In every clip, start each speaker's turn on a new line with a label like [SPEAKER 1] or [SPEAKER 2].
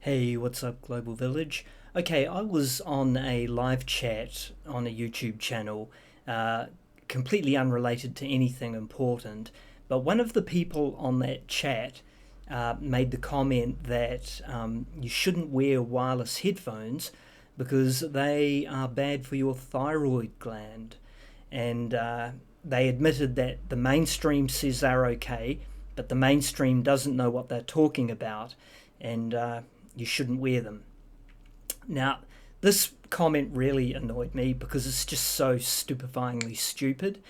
[SPEAKER 1] Hey, what's up, Global Village? Okay, I was on a live chat on a YouTube channel, uh, completely unrelated to anything important, but one of the people on that chat made the comment that you shouldn't wear wireless headphones because they are bad for your thyroid gland. And they admitted that the mainstream says they're okay, but the mainstream doesn't know what they're talking about, and you shouldn't wear them. Now, this comment really annoyed me because it's just so stupefyingly stupid.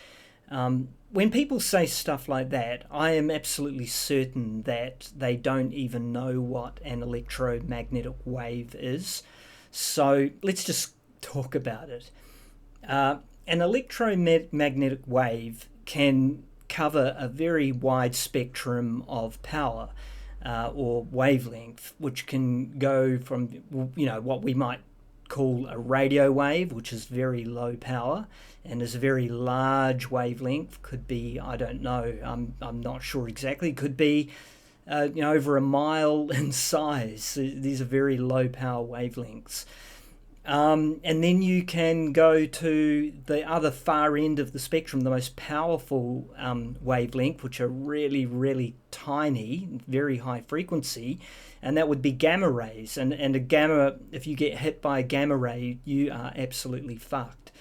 [SPEAKER 1] When people say stuff like that, I am absolutely certain that they don't even know what an electromagnetic wave is. So let's just talk about it. An electromagnetic wave can cover a very wide spectrum of power or wavelength, which can go from what we might call a radio wave, which is very low power and is a very large wavelength. Could be, I don't know, I'm not sure exactly. Could be over a mile in size. These are very low power wavelengths. And then you can go to the other far end of the spectrum, the most powerful wavelength, which are really, really tiny, very high frequency, and that would be gamma rays. And a gamma, if you get hit by a gamma ray, you are absolutely fucked.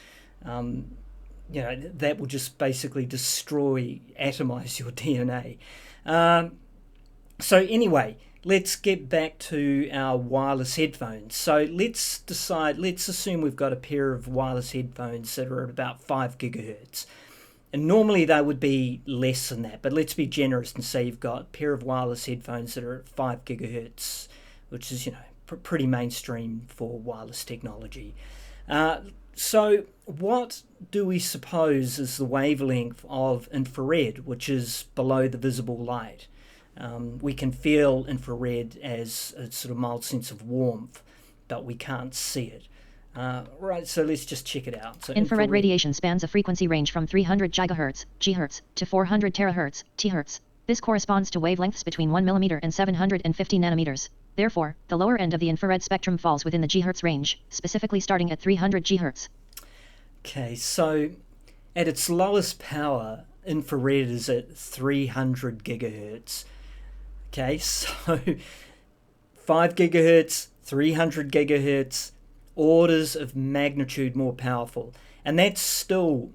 [SPEAKER 1] That will just basically destroy, atomize your DNA. So anyway, let's get back to our wireless headphones. So let's assume we've got a pair of wireless headphones that are at about 5 gigahertz. And normally they would be less than that, but let's be generous and say you've got a pair of wireless headphones that are at 5 gigahertz, which is, pretty mainstream for wireless technology. So what do we suppose is the wavelength of infrared, which is below the visible light? We can feel infrared as a sort of mild sense of warmth, but we can't see it. Right, so let's just check it out. So
[SPEAKER 2] Infrared radiation spans a frequency range from 300 GHz, GHz, to 400 THz, THz. This corresponds to wavelengths between 1 mm and 750 nanometers. Therefore, the lower end of the infrared spectrum falls within the GHz range, specifically starting at 300 GHz.
[SPEAKER 1] Okay, so at its lowest power, infrared is at 300 gigahertz. Okay, so 5 gigahertz, 300 gigahertz, orders of magnitude more powerful. And that's still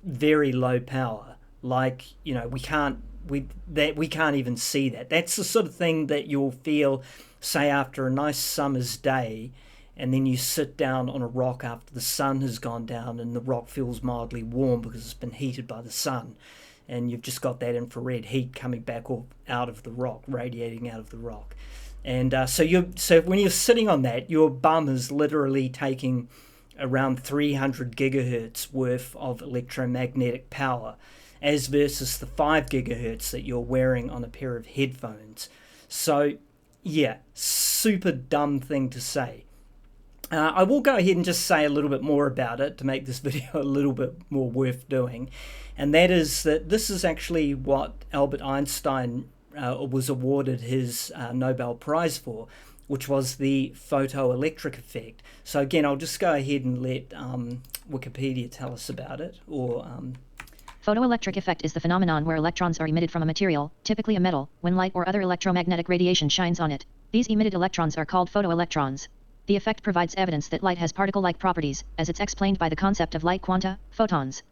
[SPEAKER 1] very low power. Like, we can't even see that. That's the sort of thing that you'll feel, say, after a nice summer's day, and then you sit down on a rock after the sun has gone down and the rock feels mildly warm because it's been heated by the sun. And you've just got that infrared heat coming back out of the rock, radiating out of the rock. And so when you're sitting on that, your bum is literally taking around 300 gigahertz worth of electromagnetic power, as versus the 5 gigahertz that you're wearing on a pair of headphones. So, yeah, super dumb thing to say. I will go ahead and just say a little bit more about it to make this video a little bit more worth doing. And that is that this is actually what Albert Einstein was awarded his Nobel Prize for, which was the photoelectric effect. So again, I'll just go ahead and let Wikipedia tell us about it.
[SPEAKER 2] Photoelectric effect is the phenomenon where electrons are emitted from a material, typically a metal, when light or other electromagnetic radiation shines on it. These emitted electrons are called photoelectrons. The effect provides evidence that light has particle-like properties, as it's explained by the concept of light quanta, photons.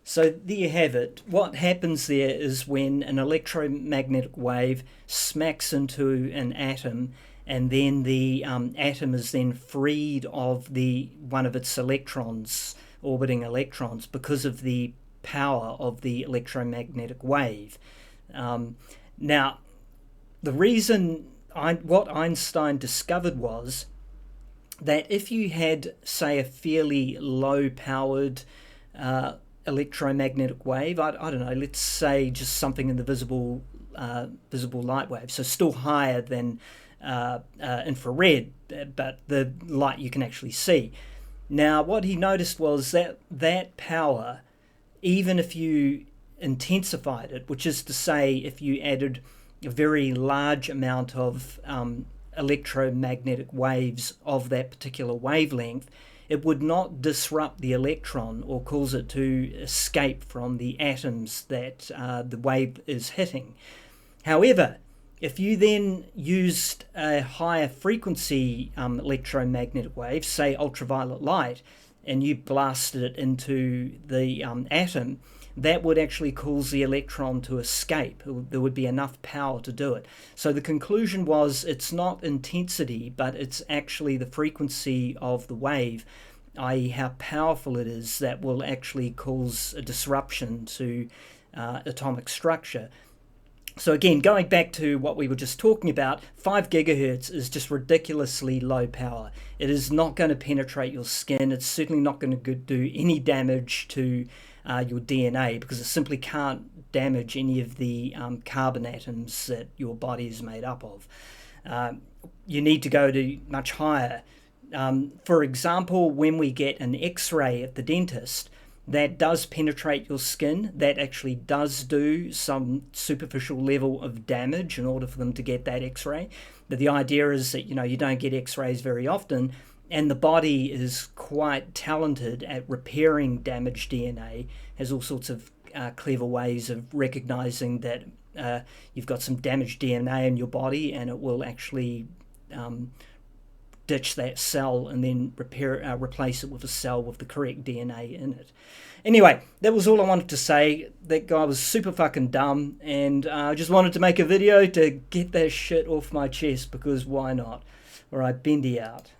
[SPEAKER 1] So there you have it. What happens there is when an electromagnetic wave smacks into an atom, and then the atom is then freed of one of its electrons, orbiting electrons, because of the power of the electromagnetic wave. Now, the reason what Einstein discovered was that if you had, say, a fairly low-powered electromagnetic wave, I don't know, let's say just something in the visible light wave, so still higher than infrared, but the light you can actually see. Now, what he noticed was that power, even if you intensified it, which is to say if you added a very large amount of electromagnetic waves of that particular wavelength, it would not disrupt the electron or cause it to escape from the atoms that the wave is hitting. However, if you then used a higher frequency electromagnetic wave, say ultraviolet light, and you blasted it into the atom, that would actually cause the electron to escape. There would be enough power to do it. So the conclusion was it's not intensity, but it's actually the frequency of the wave, i.e. how powerful it is, that will actually cause a disruption to atomic structure. So again, going back to what we were just talking about, 5 gigahertz is just ridiculously low power. It is not going to penetrate your skin. It's certainly not going to do any damage to your DNA, because it simply can't damage any of the carbon atoms that your body is made up of. You need to go to much higher. For example, when we get an X-ray at the dentist, that does penetrate your skin. That actually does do some superficial level of damage in order for them to get that X-ray. But the idea is that, you don't get X-rays very often, and the body is quite talented at repairing damaged DNA, has all sorts of clever ways of recognizing that you've got some damaged DNA in your body, and it will actually ditch that cell and then replace it with a cell with the correct DNA in it. Anyway, that was all I wanted to say. That guy was super fucking dumb, and I just wanted to make a video to get that shit off my chest, because why not? Alright, Bendy out.